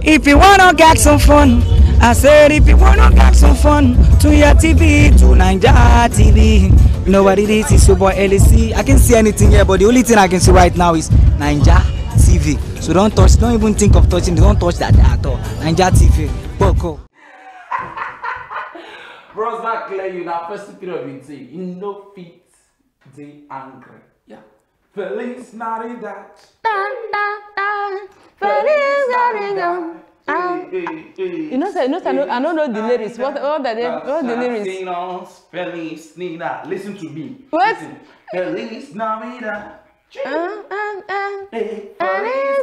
If you wanna get some fun, I said if you wanna get some fun, to your TV, to Naija TV. You know what it is? It's your boy LC. I can't see anything here, but the only thing I can see right now is Naija TV. So don't touch, don't even think of touching, don't touch that at all. Naija TV. Boko. Bros, not clear you now. First period we say, you know, fit the angry. Yeah. Feliz Navidad. Feliz Navidad. You know, I don't know the lyrics. What the lyrics? Feliz Navidad. Listen to me. What? Listen. Feliz Navidad. Feliz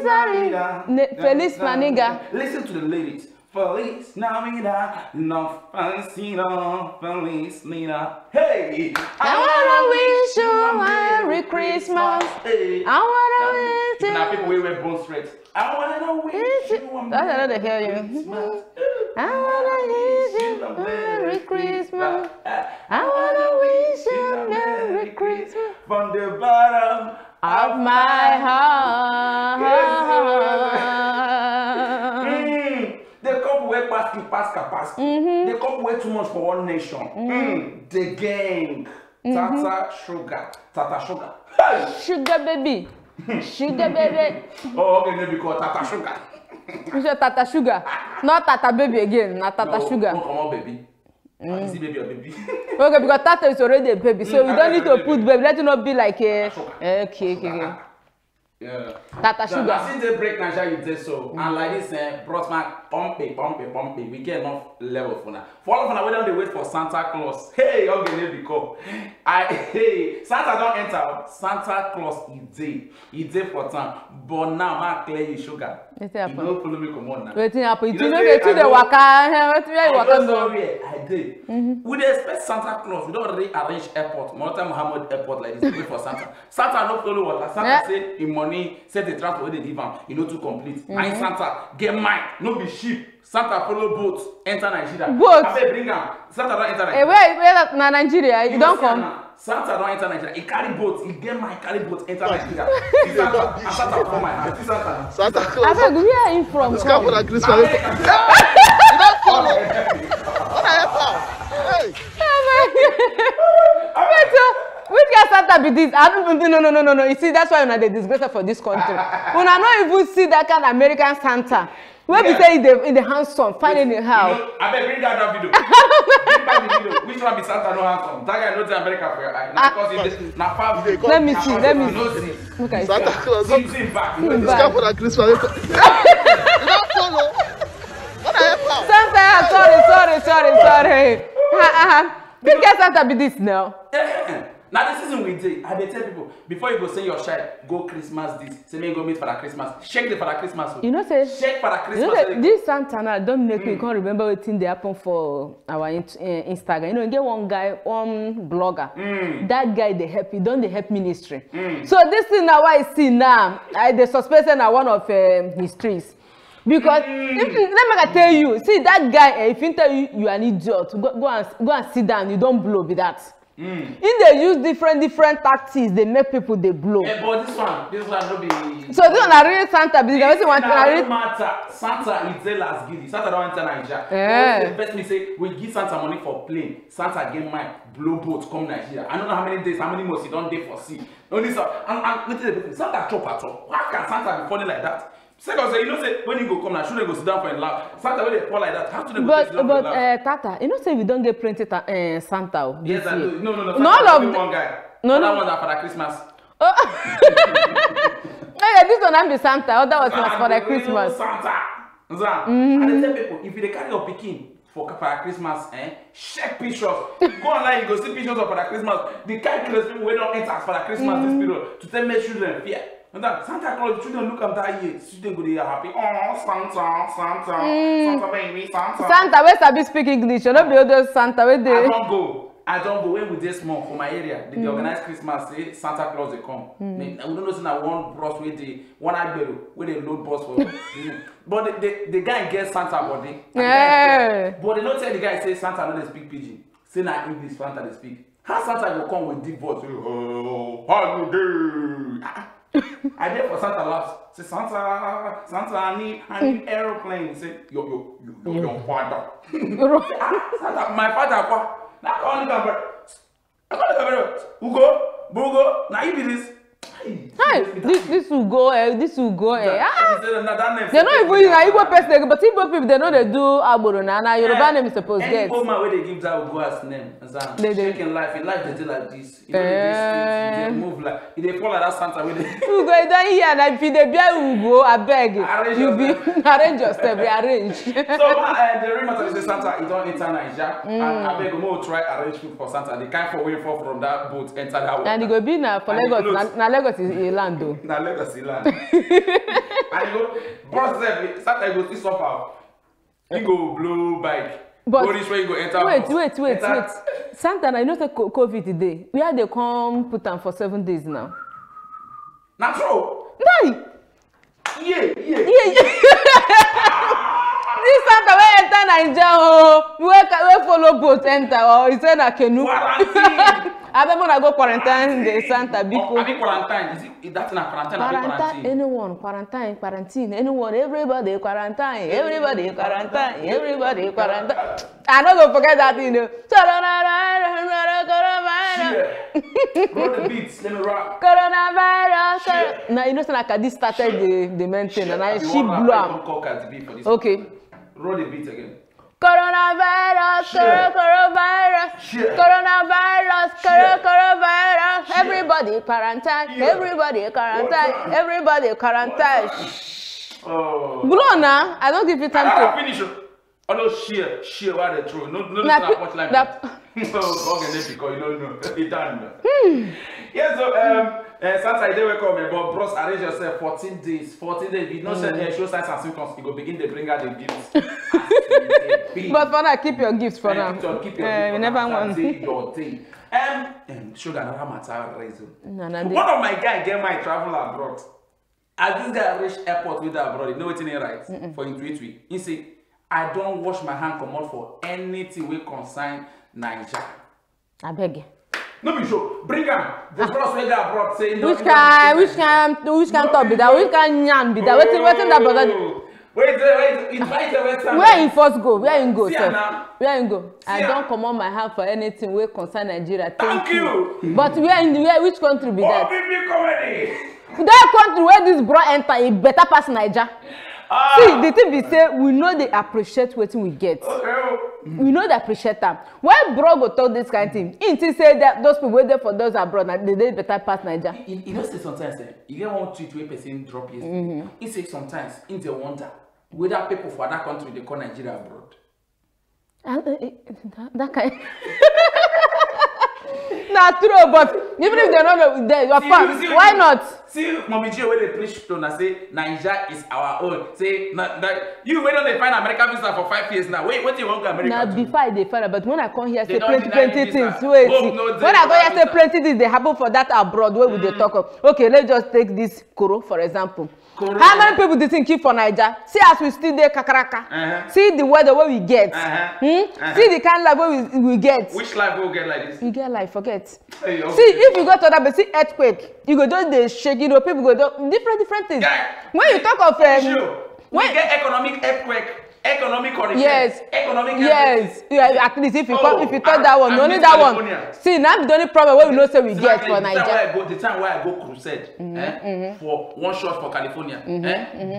Navidad. Feliz Maniga. Listen to the lyrics. Feliz Navidad, no fancino, Feliz Navidad. Hey, I wanna wish you a Merry Christmas. Hey. I wanna wish you. Now people wear bone straight. I wanna wish you a That's another hear you. Christmas. I wanna wish you a Merry Christmas. I wanna wish you a Merry Christmas From the bottom of my heart. The couple wear past capacity. The couple wear too much for one nation. The gang. Tata Sugar. Tata Sugar. Hey! Sugar baby. Sugar baby. Oh, okay, maybe called Tata Sugar. You say Tata Sugar. Not Tata baby again. Not Tata Sugar. No, come on, baby. Is it baby or baby? Okay, because Tata is already a baby. So we don't need to put baby. Let it not be like a... Okay. Yeah. Tata Sugar. Since they break Nigeria, you did so. And like this, Brosman, pump it. We get enough level for now. For all of now, we don't wait for Santa Claus. Hey, okay, because Santa don't enter. Santa Claus is there for time. But now, I clear you sugar. You don't follow me, come on now. Wait, happen. You know the waka. I did. We expect Santa Claus. We don't already arrange airport. Morata Muhammad airport like this. Wait for Santa. Santa no follow water. Santa say in money, set the transport they give him. You know too complete. My Santa get mine. No be sheep. Santa follow boats. Enter Nigeria. Boats. I bring him. Santa don't enter Nigeria. Wait, na Nigeria. You don't come. Santa don't enter Nigeria. He carry boats. He get mine. Carry boats. Enter Nigeria. Santa come my house. Santa Claus. I said, where are you from? It's come for the Christmas. You don't follow. What are you? Hey. Which guy Santa be this? No. You see, that's why you're not the disgrace for this country. When I not even see that kind of American Santa. Where we say in the handsome, finding it how. I bet bring that video. Bring back the video. Which one be Santa no handsome? That guy knows America for your eye. Because let me see. Okay. Santa Claus. See back. It's come for the Christmas. You don't follow. What are you? Santa, sorry. Which guy Santa be this now? Now this season we did. I tell people before you go send your child, go Christmas this. Say me go meet for the Christmas. Check the for the Christmas. You know say. Check for the Christmas. You know say, this Santa now don't make me can't remember what thing they happen for our Instagram. You know, you get one guy, one blogger. That guy they help. He don't they help ministry. So this thing now I see now. They suspected now one of his trees. Because let me tell you, see that guy. If he tell you are an idiot, go and sit down. You don't blow with that. If they use different tactics, they make people they blow. Yeah, but this one no be. So this one real Santa because they want to matter. Santa is there as giddy. Santa don't enter Nigeria. Yeah. First me say we give Santa money for plane. Santa get mine blow boat come Nigeria. I don't know how many days, how many months he don't day for sea. Only so and Santa chop at all. Why can Santa be funny like that? Second, you know, say when you go come now, shouldn't go sit down for a laugh. Santa when they fall like that, how to they go sit down for a laugh? Tata, you know, say we don't get plenty Santa. Yes, I do. No. Not all of one guy. No. That one's for the Christmas. Oh, yeah, this one I'm the Santa. Other was for the Christmas. Santa. And they tell people if you carry your pikin for Christmas, check pictures. Go online, you go see pictures of for the Christmas. The kind of people we don't enter for the Christmas this period to tell me children fear. And that Santa Claus, children look at that year, children go there happy. Oh, Santa baby, Santa. Santa, where Sabi speak English? You know, be other Santa where they. I don't go when we dey small for my area. They organize Christmas, say Santa Claus they come. We don't know say na one bus where they one agbero where they load bus for. But the guy gets Santa body. Yeah. But they don't tell the guy say Santa no dey speak pidgin. Say na English Santa they speak. How Santa go come with deep voice? Oh, holiday. I there for Santa last. Say Santa, I need aeroplane. Say your father. Santa, my father kwa. Not only number. I got the Ugo, now you be this. Hey, this will go. This will go. They're not even an Igbo person, but Igbo people they know they do Agboro na Yoruba name is supposed to get. Any old man where they give that will go as name. In life they do like this. You know they move like if they fall like that Santa with it. You go down here and if they be Ugo, I beg you be arrange yourself, rearrange. So the real matter is Santa, you don't enter Nigeria, and I beg you try arrange food for Santa. They can't fall away from that boat enter that water. And you go be na for Lagos. Na Lagos is a land though. Na Lagos is land. And you go, boss said, Santa go see suffer. You go blow bike. But go this way, you go enter. Wait. Santa, I know the COVID today. Where they come put them for 7 days now. Not true. No. Yeah. This Santa wey enter Naija oh, we follow boat enter or he say na canoe. Quarantine. I remember I go quarantine the Santa biko. I mean quarantine. Is that na quarantine? Quarantine. Anyone quarantine. Anyone. Everybody quarantine. Everybody quarantine. I no go forget that thing. Roll the beats. Let me rock. Coronavirus. Now you know like Kadi started the main thing and she blew up. Okay. Roll the beat again. Coronavirus. Everybody quarantine. Oh. Blona, I don't give you time to finish. Although sheer while they throw. No, watch like that. Because you don't know. It's done. Yeah, so Santa, they will come, but bros, arrange yourself 14 days. 14 days. If you don't show signs and symptoms, you go begin to bring out the gifts. But for now, keep your gifts for now. Keep your gifts. We never want your thing. Sugar, another matter reason. One of my guys get my travel abroad. As this guy reach airport with abroad, you know what he write for him tweet. He say, I don't wash my hand come out for anything we concern Nigeria. I beg you. No be sure. Bring am. The bros wey dey abroad say which can talk be that? Which can yarn be that? Waiting that brother. Wait. Invite the Western. Where you first go? Where you go? Where you go? I don't don't come on my hand for anything we concern Nigeria. Thank you. But which country be that? OBB comedy. That country where this bro enter, it better pass Nigeria. See, the thing we say, we know they appreciate what we get. Okay. We know they appreciate them. Why bro go talk this kind of thing? He say that those people wait there for those abroad, they better pass Nigeria. You know, say sometimes you get one tweet where person drop yesterday. He say sometimes in the wonder whether people for that country they call Nigeria abroad. That kind. Not true, but even if they're not there, you're fine. Why not? See, Mommy G, where they preach to and say Nigeria is our own. Say, you wait on they find American visa for 5 years now. Wait, what do you want to America? Now, before they find, but when I come here, say plenty things. Wait, when I go here, say plenty things they happen for that abroad. Where would they talk of? Okay, let's just take this Koro for example. How many people do you think keep for Nigeria? See as we still there kakaraka. See the weather where we get. See the kind of life where we get. Which life will get like this? We get life, forget. Hey, okay. See if you go to that, but see earthquake, you go do the shake, you know, people go do different things. Yeah. When you talk of we get economic earthquake, economic hurricane, yes, economic yes. Yeah, at least if you talk that one, only that one. See, now the only problem where we know say we get for Nigeria. The time where I go crusade for one church for California,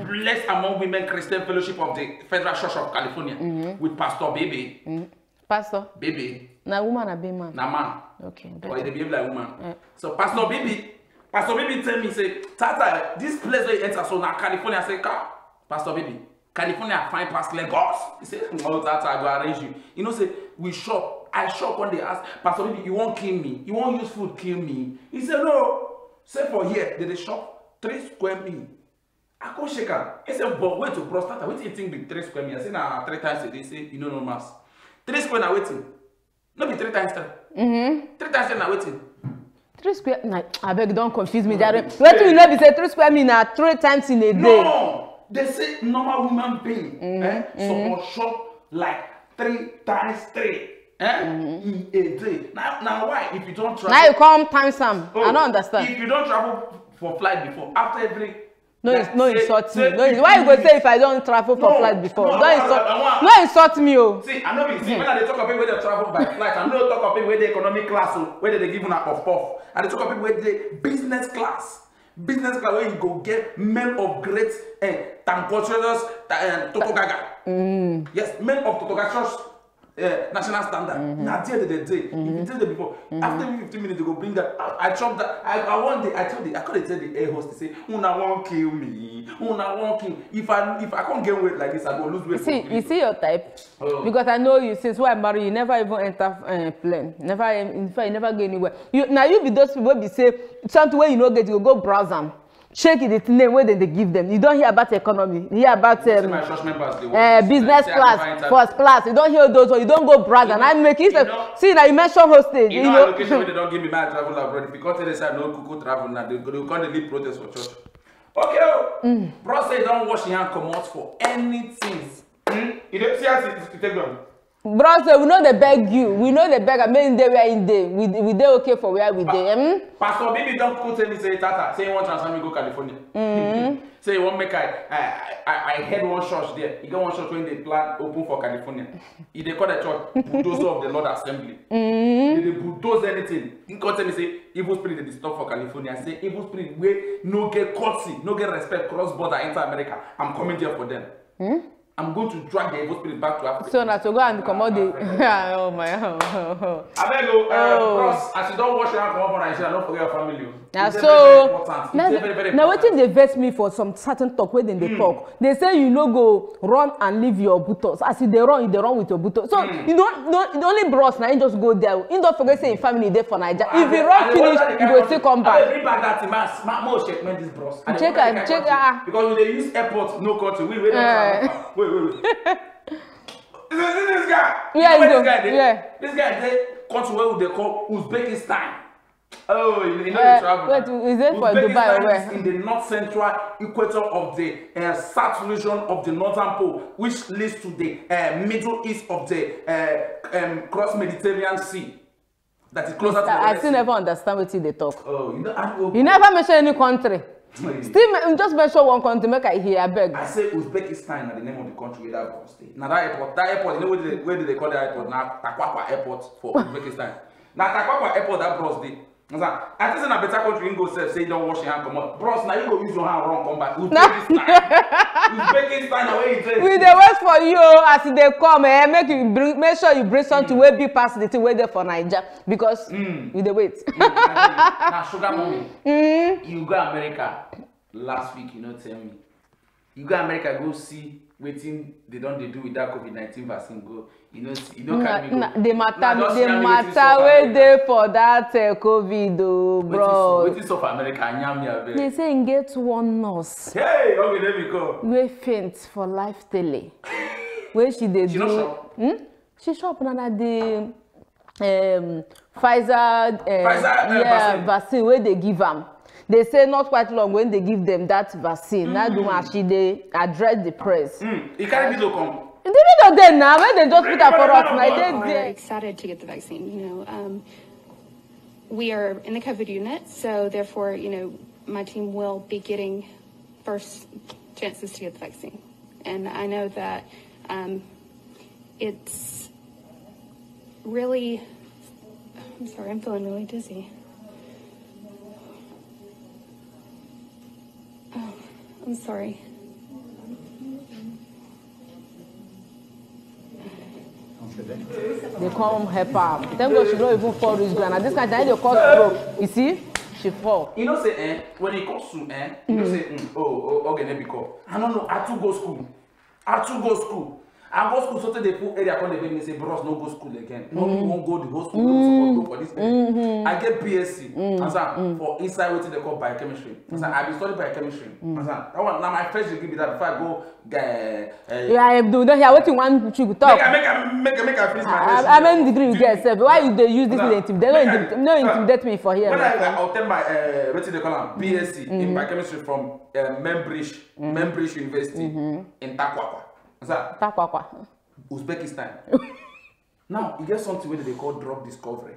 blessed among women Christian fellowship of the Federal Church of California with Pastor Baby. Pastor Baby. Na woman or be man? Na man. Okay. Or they behave like woman. So Pastor Baby tell me say, Tata, this place where you enter so now California. I say, Pastor Baby, California fine past Lagos. He say, no, Tata, I go arrange you. You know, say we shop. I shop when they ask, Pastor Baby, you won't kill me. You won't use food kill me. He said, no. Say for here, they shop 3 square meal. I go shake her. He said, but wait to prostate. What do you think with 3 square meal? I say, nah, 3 times a day. Say, you know no mass. 3 square now waiting. No be 3 times 3. 3 times 3 now waiting. 3 square. Nah, I beg, don't confuse me. What do you know? Be say 3 square meal now 3 times in a day. No, they say normal human being suppose shop like 3 times 3 in a day. Now why? If you don't travel. Now you come times some. I don't understand. If you don't travel for flight before. After every No, like, no insult me. No, why you go say if I don't travel for flight before? No, No insult me, oh. See, I know me. See, when they talk about people where they travel by flight, I know talk about people where they economic class, where they give you a puff. And they talk about people where they business class. Business class where you go get men of great Tankotrolos, Totogaga. Yes, men of Totogachos. National standard. Now, the day. If you tell them before, after 15 minutes, they go bring that. I chopped that. I one day, I could tell the air host to say, "Una won't kill me. Una won't kill." If I can't gain weight like this, I go lose weight. You see your type. Because I know you since when I married, you never even enter plane. Never, in fact, you never go anywhere. You be those people be say something where you know get you go browse them. Shake it, it's name where they give them. You don't hear about economy. You hear about business class, first class. You don't hear those, or you don't go browse. And I make it. See now you mention hostage. You know location where they don't give me my travel abroad because they say no cuckoo travel now. They can't lead protest for church. Okay, bro say don't wash your hand come out for anything. You don't see how to take them. Bro, so we know they beg you. We know they beg. I mean, they were in there. We they okay for where we there. Pastor, baby, don't go tell me say Tata. Say you want transfer me go California. Say you want make I heard one church there. You got one church when they plan open for California. If they call the church bulldozer of the Lord Assembly. They bulldoze anything. You can't tell me say evil spirit they disturb for California. Say evil spirit where no get courtesy, no get respect cross border enter America. I'm coming there for them. I'm going to drag the evil spirit back to Africa. So now to go and come out the oh my I beg you, bros, as you don't wash your hands from Nigeria, don't forget your family. So now what they vex me for some certain talk where they talk. They say you no go run and leave your buttocks. As if they run with your buttocks. So you don't the only bros now you just go there. You don't forget say family there for Nigeria. If you run finish, you go still come back. Bring back that man. More check this bros. Check because they use airport no country. We don't travel. Wait. This guy. Yeah, this guy they country where they call Uzbekistan. Oh, you know the travel. Wait, is it for Dubai or where? In the north central equator of the south region of the northern pole, which leads to the middle east of the cross Mediterranean Sea. That is closer to the I still never understand what they talk. Oh, you never mention any country. Still, just mention one country, make I hear, I beg. I say Uzbekistan is the name of the country where that bros stay. Now that airport, you know where do they call the airport? Now Takwakwa Airport for Uzbekistan. Now Takwakwa Airport that bros stay. I think in a better country you go say don't wash your hand come out. Bros, now you go use your hand wrong come back. Uzbekistan away you take. We dey wait for you as they come, make sure you bring something way big past the thing way there for Nigeria because we dey wait. Now sugar mommy, you go America last week, you know tell me. You go America go see wetin they do with that COVID-19 vaccine go. You know carry me go. The matter wey dey for that COVID oh, bro. Wetin so for America yam ya very. They say get one nurse. Hey, okay, there we go. Wey faint for life tele. Wey she dey do. She no shop. She shop na the Pfizer vaccine wey they give am. They say not quite long when they give them that vaccine. Now do actually they address the press. You carry video come. The video there now when they just put that for us. We're excited to get the vaccine. You know, we are in the COVID unit, so therefore, you know, my team will be getting first chances to get the vaccine, and I know that it's really. I'm sorry, I'm feeling really dizzy. Oh, I'm sorry. They come help her. Thank God she don't even fall this ground. At this kind of time, they cause stroke. You see? She fall. You know say when it comes to you know say okay, let me go. I don't know. I too go school. I go school so they put area come they say bros no go school again. No we won't go the whole school no for this area. I get BSc for inside wetin they call biochemistry. I be studying biochemistry. That one now my first degree be that before I go yeah, do not hear what you want to talk. Make I finish my how many degree you get yourself? Why you use this to intimidate? No intimidate me for here. When I obtain my wetin they call BSc in biochemistry from Membridge University in Takwakwa. Takwakwa. Uzbekistan. Now, you get something where they call drug discovery.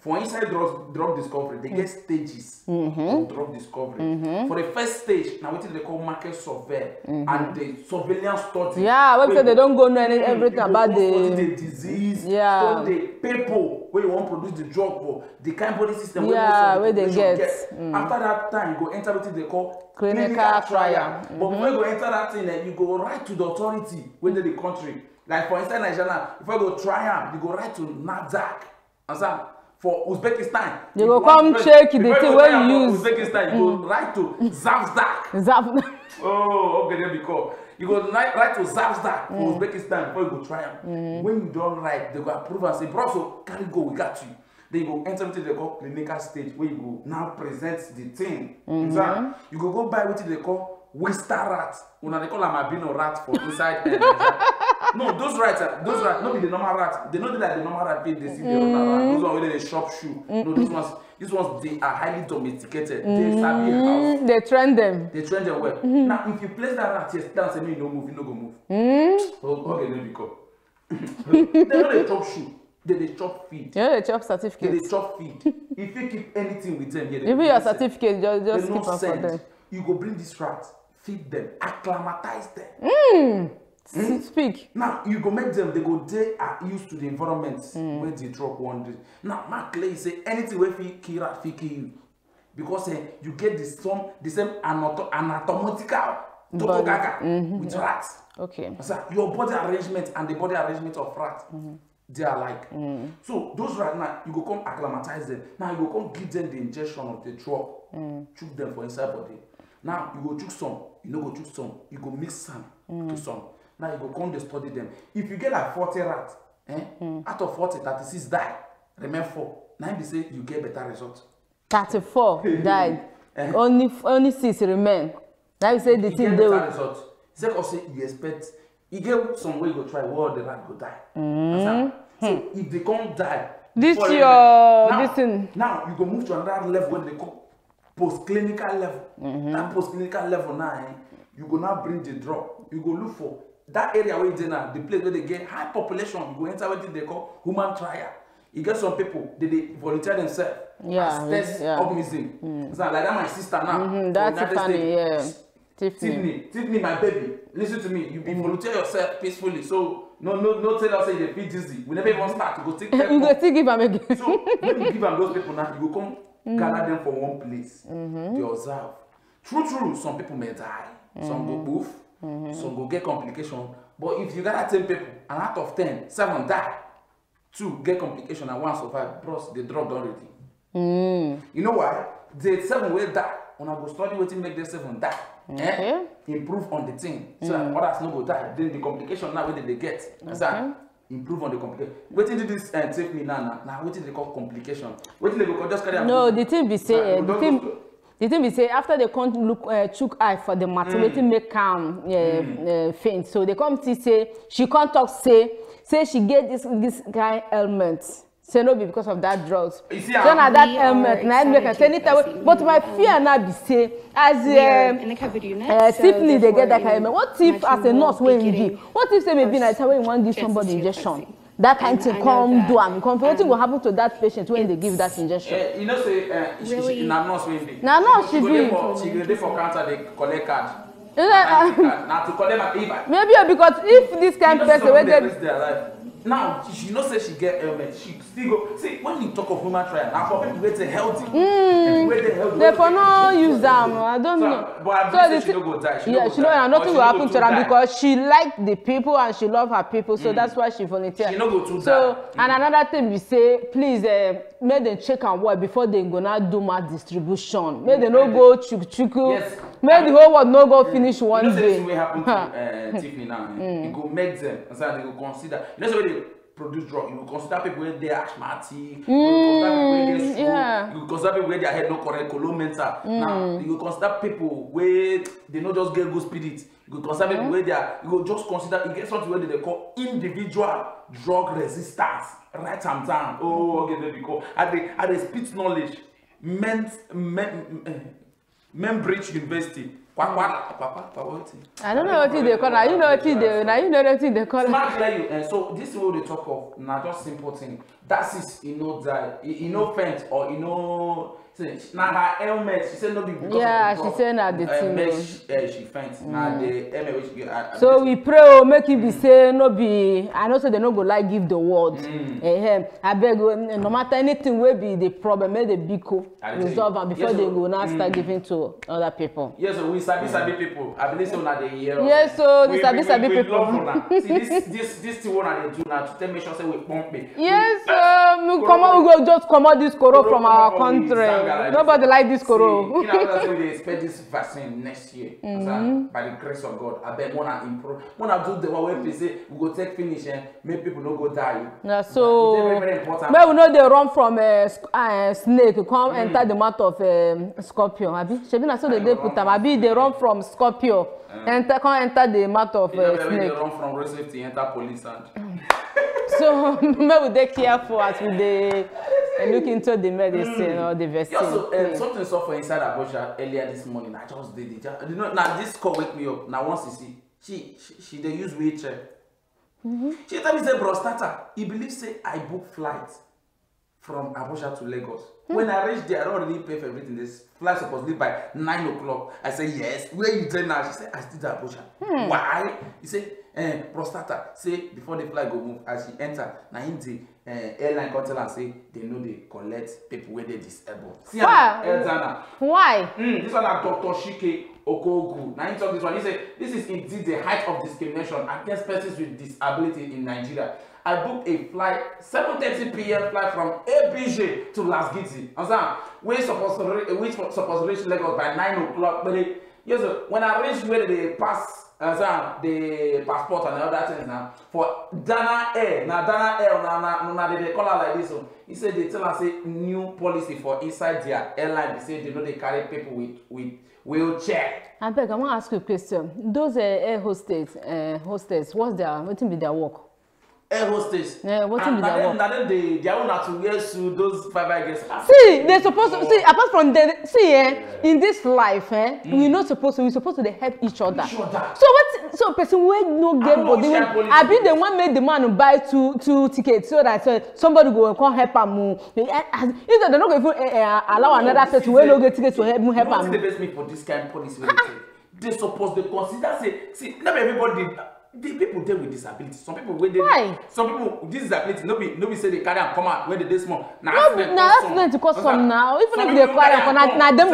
For inside drug discovery, they get stages of drug discovery. For the first stage, now what they call market survey and the surveillance study. Yeah, where they don't go know everything about the disease, study the people where you want to produce the drug for, the kind body system where they get. After that time, you go enter what they call clinical trial. But before you go enter that thing, you go right to the authority within the country. Like for instance, Nigeria, if I go try you go right to NAFDAC. Understand? For Uzbekistan, you go come check the thing where you use. Uzbekistan, you go right to ZAVZDAC. Oh, okay, there we go. You go right to ZAVZDAC for Uzbekistan before you go try them. When you don't write, they go approve and say, bro, so carry go, we got you. Then you go enter into the clinical stage where you go now present the thing. You go buy what they call Western rat. When they call them albino rat for inside. No, those rats, not the normal rat. They know that the normal rat they see the rat. Those ones where they shop shoe. No, these ones they are highly domesticated. They sabi house. They train them. They train them well. Now, if you place that rat here, down say me no move, you no go move. Okay, then we go. They know they chop shoe. They chop feed. Yeah, they chop certificate. They chop feed. If you keep anything with them, even your certificate, just keep on for them. You go bring this rat, feed them, acclimatize them. Speak. Now you go make them. They are used to the environment where they drop one day. Now Mark Clay say anything where kill rat, kill you, because you get the same anatomical with rats. Okay. So your body arrangement and the body arrangement of rats. They are like so those right now you go come acclimatize them. Now you go come give them the injection of the drug, chook them for inside body. Now you go chook some, you no go chook some, you go mix some to some. Now you go come to study them. If you get like 40 rats, out of 40, 36 die, remain 4. Now you say you get better result. 34 died. Only 6 remain. Now you say the thing they will. Result. Second say you expect. You get some way you go try, well, the rat go die. So if they can't die, this thing. Now you go move to another level when they call post-clinical level. That post-clinical level now, you go now bring the drug. You go look for that area where they now, the place where they get high population. You go enter what they call human trial. You get some people, they volunteer themselves as test organism. So like that my sister now. That's funny, Tiffany, my baby, listen to me. You volunteer yourself peacefully. So no tell us say they feel dizzy. We never even start to go take them. You go still give them again. So when you give them those people now, you go come gather them for one place. They observe. True, some people may die. Some go poof. Some go get complication. But if you gather 10 people and out of 10, 7 die, 2 get complication and 1 survive, bros, the drug already. You know why? The 7 will die. When I go study what make the 7 die. Improve on the thing so that others no go die. Then the complication now where they get. So improve on the complication. What did this take me now? Now what did they call complication? What did they go just carry? No, the thing be say the thing we say after they can't look chook eye for the matter, waiting make calm faint. So they come to say she can't talk. Say she get this guy ailment. Say no be because of that drugs. So now that ailment, now make her say anytime. But my fear now be say as in the COVID unit, Tiffany they get that kind of ailment. What if as a nurse when you give? What if say maybe like when you want to give somebody injection? That kind of thing come do am. What will happen to that patient when they give that injection? You know say she na nurse when be. Na nurse she be. She go dey for counter they collect card. Now to collect my paper. Maybe because if this kind of person when they now she know say she get ailment. She still go see when you talk of human trial. Now for people wey dey healthy, they for no use them. I don't know. But so she no go die. She know nothing will happen to her because she like the people and she love her people. So that's why she volunteer. She no go too die. So and another thing we say, please make them check and work before they go now do mass distribution. Make they no go chuku. Yes. Make the whole world no go finish one day. You know, what happen to Tiffany now? You go make them, and so they go consider. You know, so when they produce drug, you will consider people where they are asthmatic, you will consider people where they stroke, you will consider people where their head no correct, colon mental. Now, you will consider people where they not just get good spirit. You will consider people where they are. You will just consider. You get something where they call individual drug resistance. Write them down. Oh, okay, there we go. At the speech knowledge, Membridge University, I don't know what they call. Now you know what they call. Smart tell you, and so this is what they talk of. Now just simple thing. That is, that faint or now her helmet. She said no be because yeah, she said na the thing. She faint. Now the helmet which so we pray make it be say no be. I know so they no go like give the word. I beg no matter anything will be the problem, make the big resolve and before they go now start giving to other people. Yes, so we sabi people. I believe so now they hear. Yes, so the sabi people. See this thing one they do now to tell me sure say we pump me. Yes, we go just come out this coro from our country. Nobody like this coro. You know that's why they expect this vaccine next year. By the grace of God, I bet wanna improve. Wanna do the way we say we go take finish and make people no go die. Yeah, so very important. But we know they run from snake come enter the mouth of scorpion. Abi, Shebina so they put them. Abi they run from scorpion enter the mouth of snake. They run from road safety enter police and. So maybe they careful as we they look into the medicine or the vaccine. Yeah, so something saw for inside Abuja earlier this morning. I just did it. You know, now this call wake me up. Now once you see, she they use wheelchair. She tell me say bro starter. He believes say I book flight from Abuja to Lagos. When I reach there, I don't really pay for everything. This flight supposed to leave by 9 o'clock. I say yes. Where you there now? She said I still to Abuja. Why? He said. Prostata say before the flight go move as she enter na him the airline come tell am say they know they collect people where they disabled. See why? This one na Dr. Shike Okogu. Now him talk this one. He say this is indeed the height of discrimination against persons with disability in Nigeria. I booked a flight 7:30 p.m. flight from ABJ to Las Giti. Understand? Which supposed to reach Lagos by 9 o'clock. But yes, when I reach where they pass. The passport and the other things now for Dana Air. Now Dana Air now they call her like this. So he said they tell us say new policy for inside their airline. They say they know they carry people with wheelchair. I beg, I want to ask you a question. Those air hostess, what be their work? Air hostess. Yeah, what be their work? Now they own to wear suit. Those 5 guys. See, they're supposed to see. Apart from the in this life, we're supposed to help each other. So person will no get body. I be the one made the man buy two tickets so that somebody go and come help him. If they're not going to allow another person to no get tickets to help him. What's the best me for this kind of policy? They supposed to consider see not everybody. The people there with disability. Some people when they some people with disability nobody say they carry and come out when they small. Now that's meant to cause some now. Even if they carry and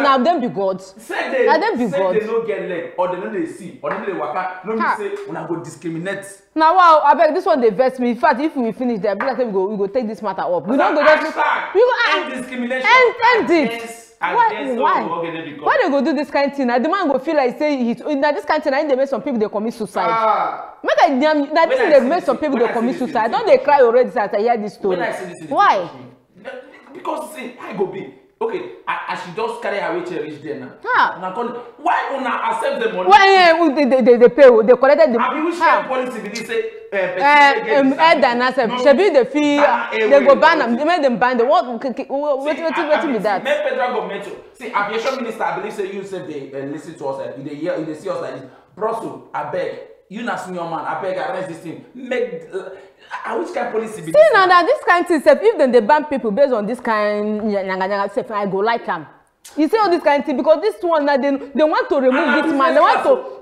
now them be gods. Say them be gods. They don't get leg or they know they see or they know they waka. No me say when I go discriminate. Now wow, I beg this one they vex me. In fact, if we finish there, we go take this matter up. We don't go just we go end discrimination. End it. Why they go do this kind of thing? The man go feel like say this kind of thing. They make some people they commit suicide. They make some people they commit suicide. Don't they cry already as I hear this story? Why? Because see, I go be okay. I should just carry her wheelchair reach there now. Why una accept the money? Why they pay? They collected the money. Which kind of policy did they say? Shebi the fee. They go ban them. They make them ban them. What be that? Make federal government. See, aviation minister, I believe say you said they listen to us. They see us like this. Brussels, I beg. You not senior man. I beg. Arrest this thing. Make. Which kind of policy be this? See now that this kind of thing, if they ban people based on this kind, I go like them. You say all this kind of thing because this one now they want to remove this man. They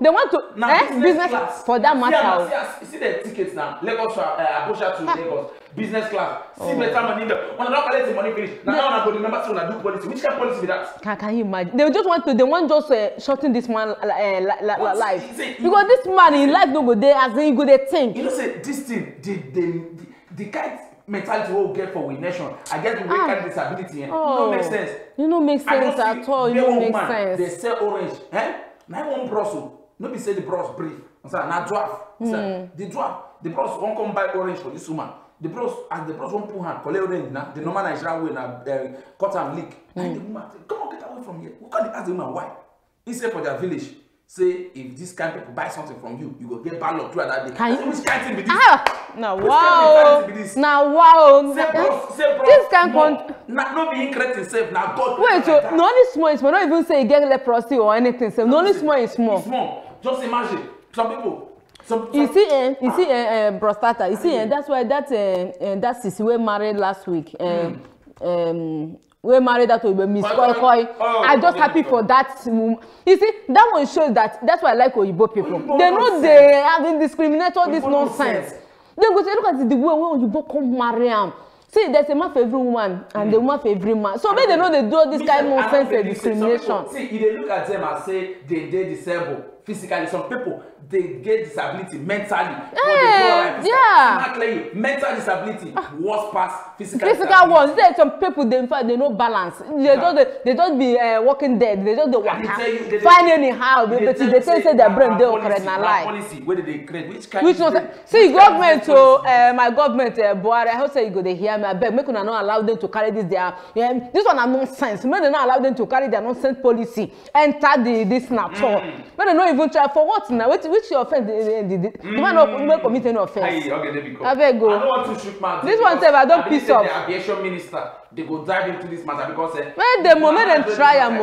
want to business class for that matter. See the tickets now. Lagos Abuja to Lagos business class. See better money there. When I don't collect the money finish. Now I go remember so I do policy. Which kind of policy be that? Can you imagine? They want just shorten this man life because this man in life no go there as in go they think. You know say this thing the kind mentality we get for we nation. I get to make kind of disability. It don't make sense. You don't make sense at all. You don't make sense. They sell orange. Now one Brussels. No be say the Brussels brief. Now dwarf. The dwarf. The Brussels won't come buy orange for this woman. The Brussels as the Brussels won't pull hand collect orange now. The normal Nigerian way now cut and leak. And the woman say, come on, get away from here. Who can ask the woman why? He said for their village. Say if this kind of people buy something from you, you will get bad luck throughout that day. Can you? Which kind of thing be this? Now wow. Now wow. Say bros. This kind of not being correct himself. Now God. Wait, so no only small is small. Not even say you get leprosy or anything. So no only small is small. It's small. Just imagine some people. You see, Prostata. You see, that's why that Sisi we married last week. We married that with Miss Koi. I'm just happy for that. You see, that one shows that. That's why I like Oyibo people. They know they have been discriminated all this nonsense. They go say, look at the way Oyibo come marry am. See, there's a man for every woman and the woman for every man. So maybe they know they do all this kind of nonsense and discrimination. See, if they look at them and say they disabled physically, some people they get disability mentally. Yeah. Mental disability worse past physical ones. There's some people they in fact they no balance. They don't be walking dead. They just walk find anyhow. But they say their brain they operate na lie. Policy where they create which kind? See government to my government Buhari. I hope say you go they hear me. I beg make una not allow them to carry this their this one are nonsense. Make they not allow them to carry their nonsense policy enter this snapshot. But they not even try for what now? Which offense the man not commit any offense. I beg go. I don't want to shoot mouth. This one say I don't piss off. The aviation minister they go dive into this matter because make them try am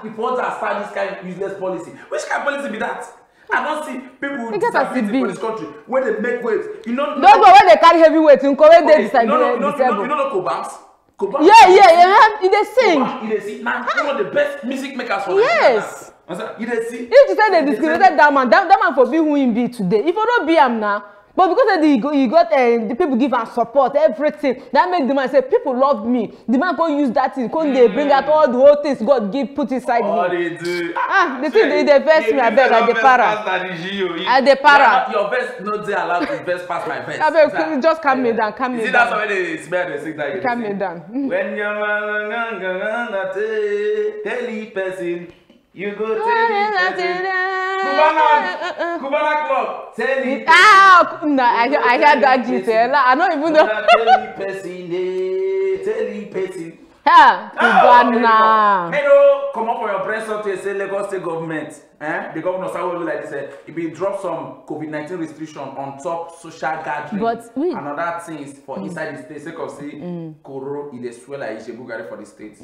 before they start this kind of useless policy. Which kind of policy be that? I don't see people with disability for this country where they make waves. You know, those where they carry heavy weights in where they disabled. You know Cobams? Yeah. They sing. Now, one of the best music makers for yes. You dey see? If you say they discriminated that man for being who he be today. If you don't be him now, but because you got the people give and support everything, that make the man say people love me. The man go use that thing, they bring out all the whole things God give put inside me. They do. The thing they verse me, I beg, I the para. Your verse no dey allowed to verse past my verse. I beg, just calm me down, calm me down. See that's why they smell the sing that. Calm me down. When your man tell person. You go tell me Cubana club. Tell me. No, I heard that gist. I don't even know. Tell me person. Cubana. Hello, come up for your press up to say Lagos State government. The governor will like this. If we drop some COVID-19 restriction on top social gathering and other things for inside the state, say because Koro is swell like Ijebugare for the state.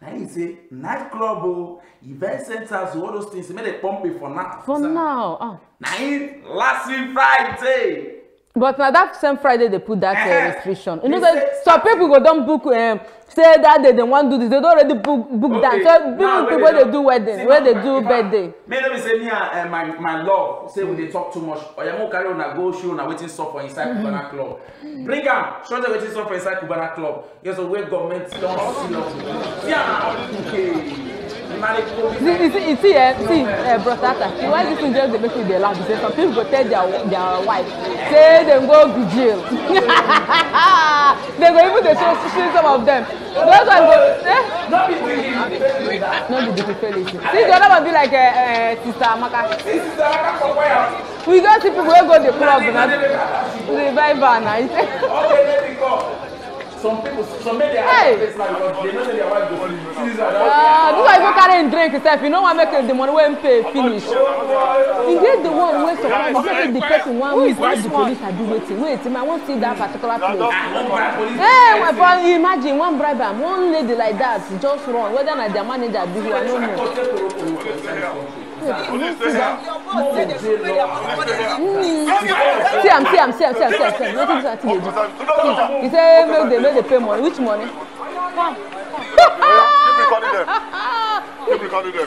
Now you say nightclub, event centers, all those things. They may pump it for now. For now. Now last week Friday. But now that same Friday they put that restriction. You know that some people go don't book say that they want to do this. They don't already book that. So people where they do wedding, where they do birthday. Maybe say me and my love say when they talk too much. Or you carry on a go show na waiting stop for inside Cubana club. Bring am, show them waiting stop for inside Cubana club. Here's a way government don't see Brotata, why this thing just they make you laugh? Because some people go tell their wife, say they go vigil. They go even they show some of them. Those ones go, not be doing not be different. See, the other one be like Sister Amaka. Sister Amaka for where? We don't see people who go to the club now. Revive now. Okay, let me go. Some people, some men they have face now because they know that their wife go see this one. This one go carry and drink itself. You know what make the money when pay finish. You get the one where someone you get the person one week why the police are doing waiting. Wait, I want to see that particular place. Hey, imagine one bribe, one lady like that just run. Whether not their manager be who I don't know. See him. He say make they pay money. Which money?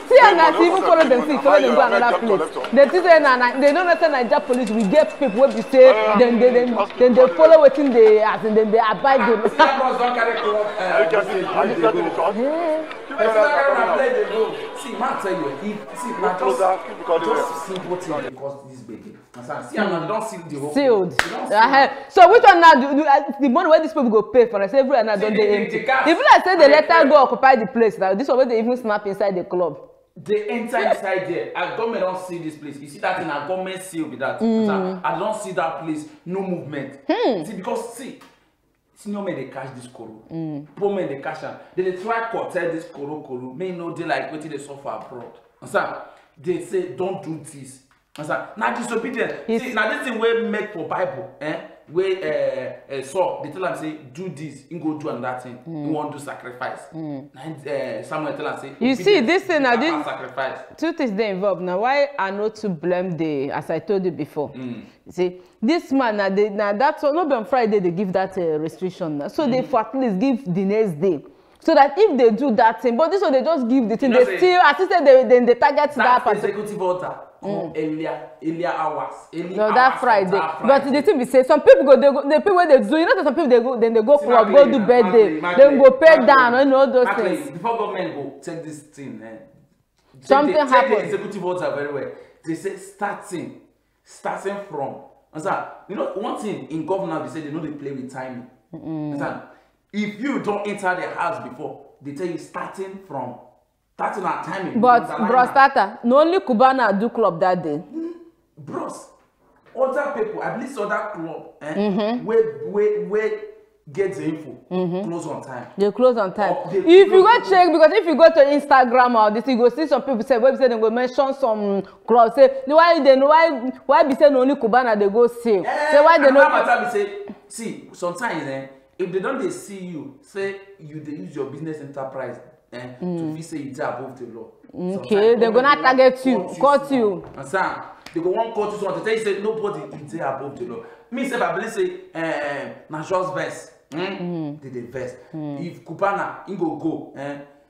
See, and even follow them. Follow them go another place. They say they don't understand Nigeria police. We get people where we say then they follow waiting they as and then they abide them. See, man, tell you, just simple thing they cost this baby. See, I don't see the whole sealed. So which one now do the money where these people go pay for us? Every and don't they empty. Even I say they let her go occupy the place now. This one where they even snap inside the club. They enter inside there. Our government don't see this place. You see that in our government seal with that. I don't see that place. No movement. See, because senior men they catch this koro. Poor men they catch them. They try to curtail this koro. May know they like waiting they suffer abroad. They say don't do this. Now disobedience. See, now this thing we make for Bible. where Saul, they tell him say do this, he go do another thing. He want to sacrifice. Samuel tell him say you see this thing now this sacrifice. Two things they involved. Now why I not to blame the, as I told you before. You see this man now that's not on Friday they give that restriction. So they for at least give the next day. So that if they do that thing, but this one they just give the thing, they still assisted they target that part. Executive order come earlier hours. No, that Friday. But the thing we say, some people go, the people where they do, you know, some people they go, then they go club, go do birthday, then go pay down, and all those things. Before government go take this thing, something happened. The executive order very well. They say starting from. You know, one thing in governance they say they know they play with timing. If you don't enter the house before, they tell you starting at timing. But bros, Tata, no only Cubana do club that day. Bros, other people, at least other club, where get the info, close on time. They close on time. If you go check, because if you go to Instagram or this, you go see some people say, website they go mention some clubs. Say why be saying only Cubana they go see? Say why they know? See, sometimes if they don't they see you, say you they use your business enterprise to say you above the law. Okay, they're gonna target you, cut you. And Sam, they go one court to someone to tell you say nobody is there above the law. Me say I believe say na just verse. They vest. If Cubana in go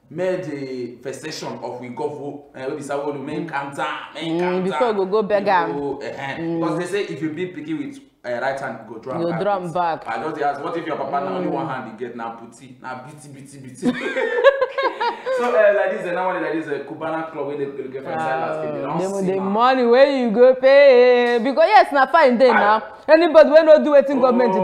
made the versation of we go we say we make counter, before go beggar. Because they say if you be picky with right hand go drum back. Drum back. I just ask, what if your papa now only one hand you get now putty, now bitty. So like this, now like this Cubana club where they get from silence. The money where you go pay because yes, na fine day now. Anybody when not do anything government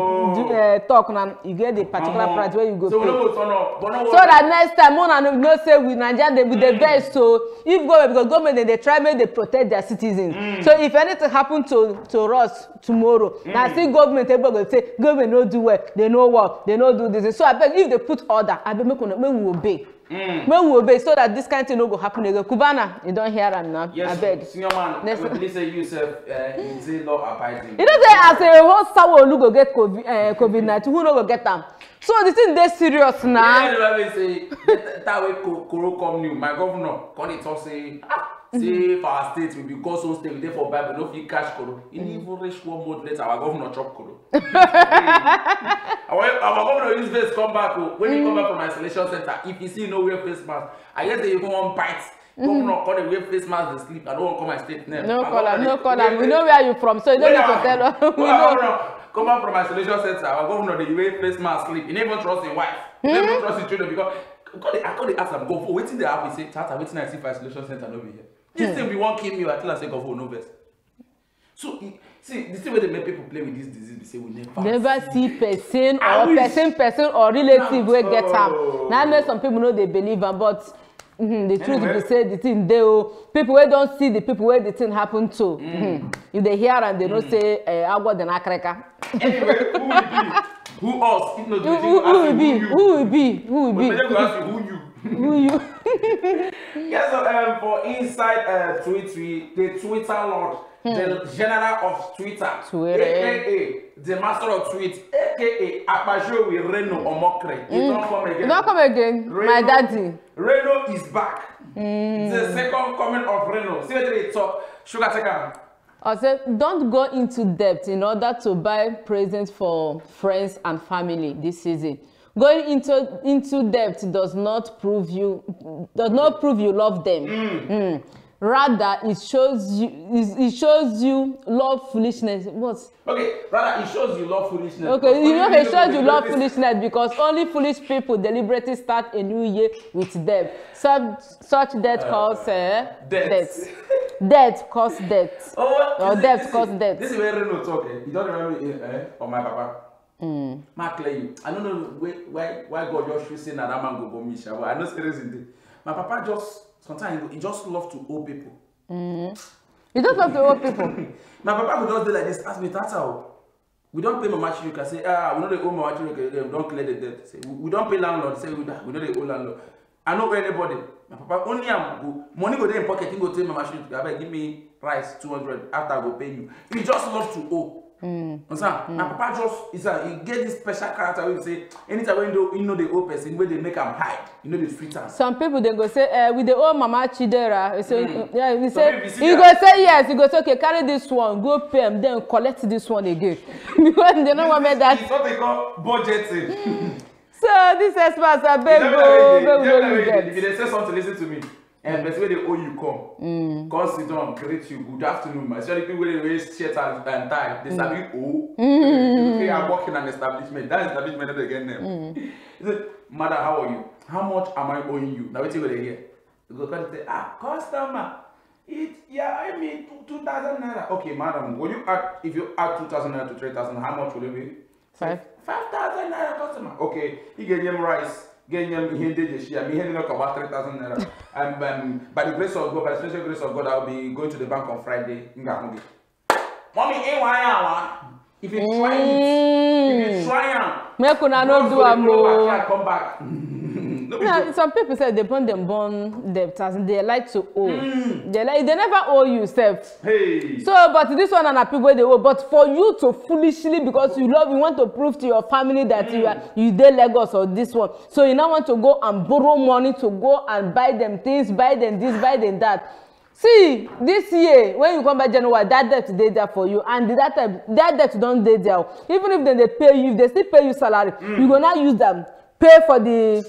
talk now, you get the particular price where you go pay. So that next time, one no say with Nigeria they with the best. So if government because government they try make they protect their citizens. So if anything happen to us tomorrow, now see government everybody go say government no do well, they know what, they no do this. So I beg if they put order, I beg make we obey. When we obey so that this kind of thing no go happen again. Cubana, you don't hear them now. Yes, I beg. Senior man, please say yourself, you say law abiding. You don't say as a whole someone who go get COVID-19, who no go get them. So the thing they serious now. Yeah, say that way Koro come new. My governor call it all say for our state we be so stay there for Bible no fit cash Koro. In even reach 1 month later, our governor chop Koro. Our governor use face come back. When he come back from isolation center, if he see no wear face mask, I guess they even want bite. Governor call the wear face mask, they sleep. I don't want to come my state name. No call them. We know where you from, so you don't need to tell us. We know. Come back from isolation center, our governor they wear face mask, sleep. He never trust his wife. He never trust his children because I call the ask them go for waiting they have. He say, Tata, waiting I see for isolation center no be here. This thing we won't kill me. I tell us say go for no best. So see, this is where they make people play with this disease. They say we never see person or relative will get them. Now make some people know they believe them, but the truth is say the thing they people who don't see the people where the thing happen to. If they hear and they don't say I got the nakreka. Anyway, who will be? Who else? Who will be? Who will be? Who you? Yes, so for inside the Twitter Lord, the general of Twitter, aka the master of tweet, aka Abajowi Reno Omokre. He don't come again. Don't come again. Reno, my daddy. Reno is back. The second coming of Reno. See what they talk. Sugar taker. I said, don't go into debt in order to buy presents for friends and family this season. Going into debt does not prove you love them. Rather, it shows you love foolishness. What? Okay, rather it shows you love foolishness. Okay, you know it shows you love foolishness because only foolish people deliberately start a new year with debt. Such debt causes debt. Debt causes debt. Or debt causes debt. This is where Reno talk. You don't remember or my papa. Mark you. I don't know why God just say that man go for me. But I know seriously. My papa just sometimes he just love to owe people. He just love to owe people. My papa would just do like this. Ask me, Tata, we don't pay Mama Chiruka. Say, we know they owe Mama Chiruka. We don't clear the debt. Say, we don't pay landlord. Say, we know they owe landlord. I know anybody. My papa only money go there in pocket. He go tell Mama Chiruka, give me rice 200 after I go pay you. He just love to owe. Now Papa just he get this special character where you say anytime when you know the old person where they make them hide, you know the free time. Some people they go say with the old Mama Chidera, we say yeah, we say you go say yes, you go say okay, carry this one, go pay them, then collect this one again. Because they don't want that. It's what they call budgeting. So this experts are beg go. If they say something, listen to me. And that's where they owe you come. Cause sit down, greet you, good afternoon. My especially people they raise shirt and tie, they start you owe. You think I'm working an establishment. That establishment that they get them. He said, Madam, how are you? How much am I owing you? Now what you go there? You go come say, customer. I mean 2,000 naira. Okay, madam, will you add if you add 2,000 naira to 3,000, how much will it be? 5,000 naira customer. Okay, he gave him rice. Getting them here, me handing up about 3,000 naira. And by the grace of God, by the special grace of God, I'll be going to the bank on Friday. Mommy, if you try it, make una no do am. Come back. Yeah, some people say they born debtors and they like to owe. They never owe you self. Hey. So, but this one and a people they owe. But for you to foolishly, because you want to prove to your family that you did Lagos or this one. So you now want to go and borrow money to go and buy them things, buy them this, buy them that. See, this year, when you come back January, that debt they there for you, and that debt don't they there. Even if they pay you, if they still pay you salary, you go not use them. Pay for the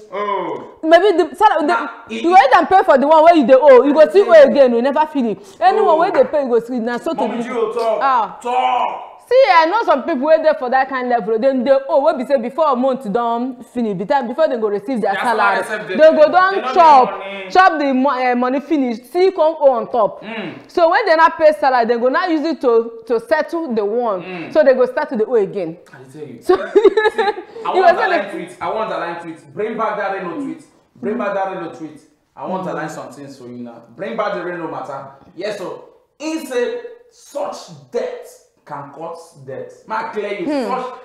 maybe the salary. You go ahead and pay for the one where you they owe. You go see owe again. You never finish. Anyone where they pay, you go see now. So to talk. See, I know some people wait there for that kind of level. Then they what be say before a month don't finish. Before they go receive their salary, they go down chop the money finish. See come on top. So when they not pay salary, they go now use it to settle the one. So they go start to the owe again. I tell you. So I want to line tweet. I want to line tweet. Bring back that Reno tweet. Bring back that Reno tweet. I want to line something for you now. Bring back the Reno matter. Yes, so he said such debt can cause death. Ma clear you.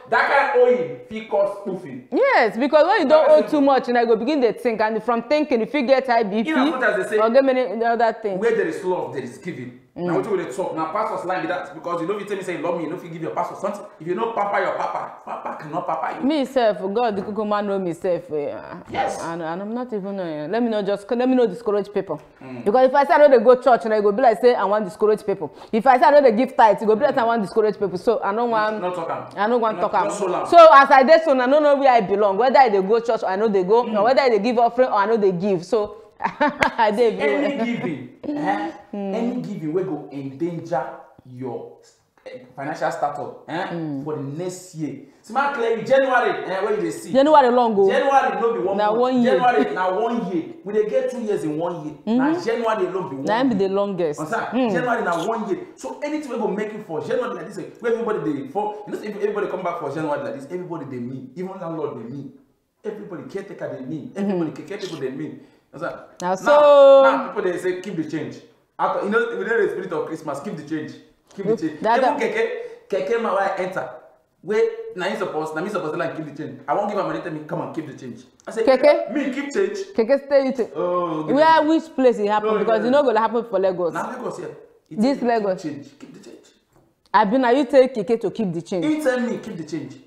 That kind of oil fee cause spoofing. Yes, because when you don't owe too much, and I go begin to think, and from thinking, if you get high BP, or get many other things. Where there is love, there is giving. Now what will they talk? Now pastor's line with that because you know if you tell me say you love me, you know if you give your pastor something. If you know papa your papa cannot papa you. Me self, God the cuckoo man know me self. Yes. And I'm not even let me not discourage people. Because if I say I know they go church and I go be like say I want to discourage people. If I say I know they give tithes, you go be like I want to discourage people. So I don't want I don't want to talk. So as I did so I don't know where I belong. Whether they go church or I know they go, or whether they give offering or I know they give. So any giving will go endanger your financial status for the next year. Smart clearly January when you see January long go. January no be 1 month. 1 year. January now 1 year. We dey get 2 years in 1 year. Now January alone be 1 year. That be the longest. January now 1 year. So anything we go make it for January like this, where everybody they for if everybody come back for January like this, everybody they mean. Even landlord they mean. Everybody caretaker they mean. Everybody caretaker they mean. Now people they say keep the change. After you know within the spirit of Christmas, keep the change. Keep the change. Even keke my wife enter. Wait, now me supposed to like keep the change. I won't give her money. Tell me come on keep the change. I say keke me keep change. Keke stay. Where which place it happen because you know gonna happen for Lagos. Now Lagos here. This Lagos change. Keep the change. I been now you take keke to keep the change. You tell me keep the change.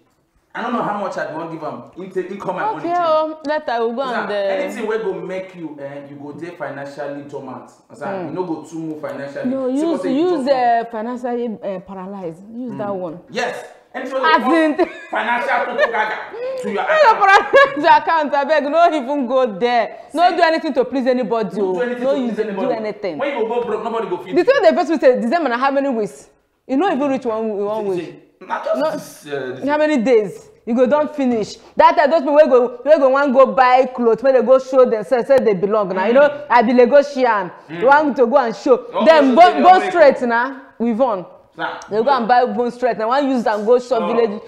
I don't know how much I want give him. Income and money. Okay, later we'll go on there. Anything will go make you you go there financially dormant. You no go too move financially. No, use financially paralyzed. Use that one. Yes. Anything financial to gaga to your account. I beg, no even go there. No do anything to please anybody. No use do anything. When you go broke, nobody go feed. The thing the first we say December how many weeks? You know even reach one week. How many days you go don't finish that time? Those people we go want go buy clothes when they go show themselves say they belong now. You know I be Lagosian. You want to go and show them go straight now. We've on. They go and buy bone straight and one use and go shop village.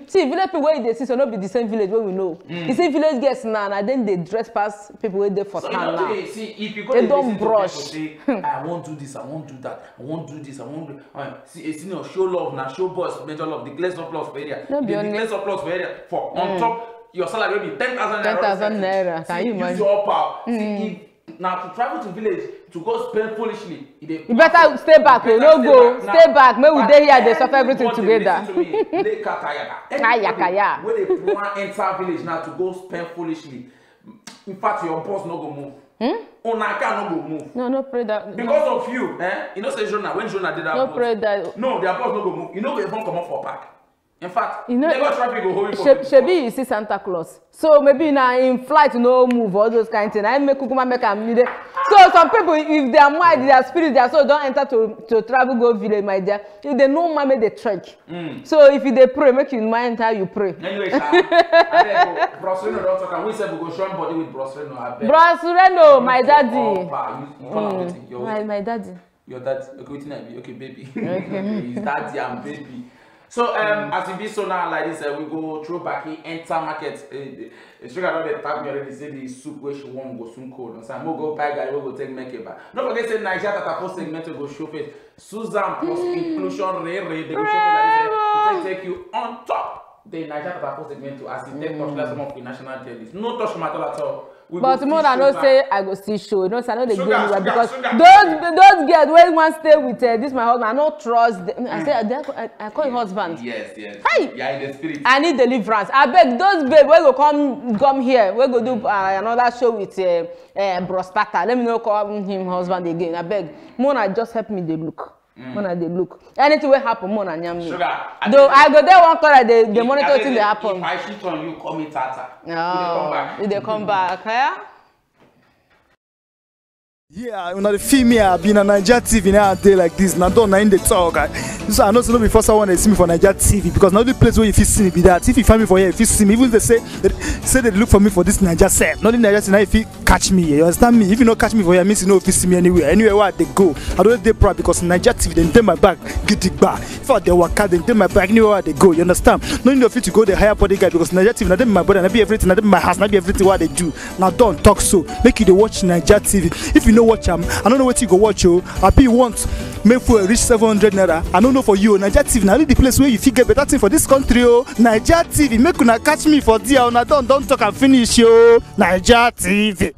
See village people where they see so not be the same village where we know. You see village guests now and then they dress past people where they for town now. See if you go they don't brush. Say, I won't do this, I won't do that, I won't do this, I won't do. See a senior show love now, show boss major love, the glass of plus for area. The glass of plus for area for on top your salary will be 10,000 naira. 10,000 naira. Can you imagine? Use your power. See if now to travel to village to go spend foolishly. You better stay back, no go. Stay back. Maybe we dey here, they suffer everything together. Kaya. When they plan enter village now to go spend foolishly, in fact, your boss no go move. Onaka no go move. No pray that. Because of you, you know, say Jonah, when Jonah did that, no pray that. No, their boss no go move. You know, they won't come up for park. In fact, you know, Lagos traffic go hold you for. Shebi you see Santa Claus. So maybe now in flight no move all those kind of things. I make Kukuma make am need. So some people, if their mind, their spirit, their soul don't enter to travel go village, my dear. If they know man make they trek. So if they pray, make you mind how you pray. Anyway, Brosreno don't talk. And we said we go show body with Brosreno. Brosreno, my daddy. My daddy. Your daddy. Okay, baby. Okay. His daddy and baby. So as it be so now like this, we go through back in enter market. Sugar don't they tag me already say the soup where she won't go soon cold. So I'm go buy guy, we go take make it back. Don't forget say Nigeria that first segment to go show face. Susan plus inclusion they go show face like this to take you on top. The Nigeria that first segment to as it take touch like some of the national tennis. No touch matter at all. But more than no say I go see show. No, I know they go anywhere because those girls wey want stay with this my husband, I no trust them. I say I call him husband. Yes. Hey, yeah, in the spirit. I need deliverance. I beg those babe wey go come here. We go do another show with Brostata. Let me know call him husband again. I beg. Mona just help me dey look. Mona dey look. Anything will happen, Mona nyam me. Though I go there one corner, they monitor things they happen. If I shit on you, call me Tata. No, they come back. Yeah. Yeah, when the female being a Nigeria TV now a day like this, now don't in the talk. So I know no before someone they see me for Nigeria TV because not the place where if you see me be that. If you find me for here, if you see me, even they say they look for me for this Nigeria set. Not in Nigeria now if you catch me here, you understand me? If you not catch me for here, means you know if you see me anywhere where they go. I don't they proud because Nigeria TV they take my back, get it back. If they work out, they take my back anywhere where they go. You understand? No need of you to go the higher body guy because Nigeria TV now they my body, now be everything, now they my house, now be everything what they do. Now don't talk so. Make you they watch Nigeria TV. If you know watch I don't know what you go watch you. I be want make for reach 700 naira. I don't know for you. Nigeria TV now the place where you fit get better thing for this country. Oh, Nigeria TV make una catch me for there. Una don't talk and finish yo. Nigeria TV.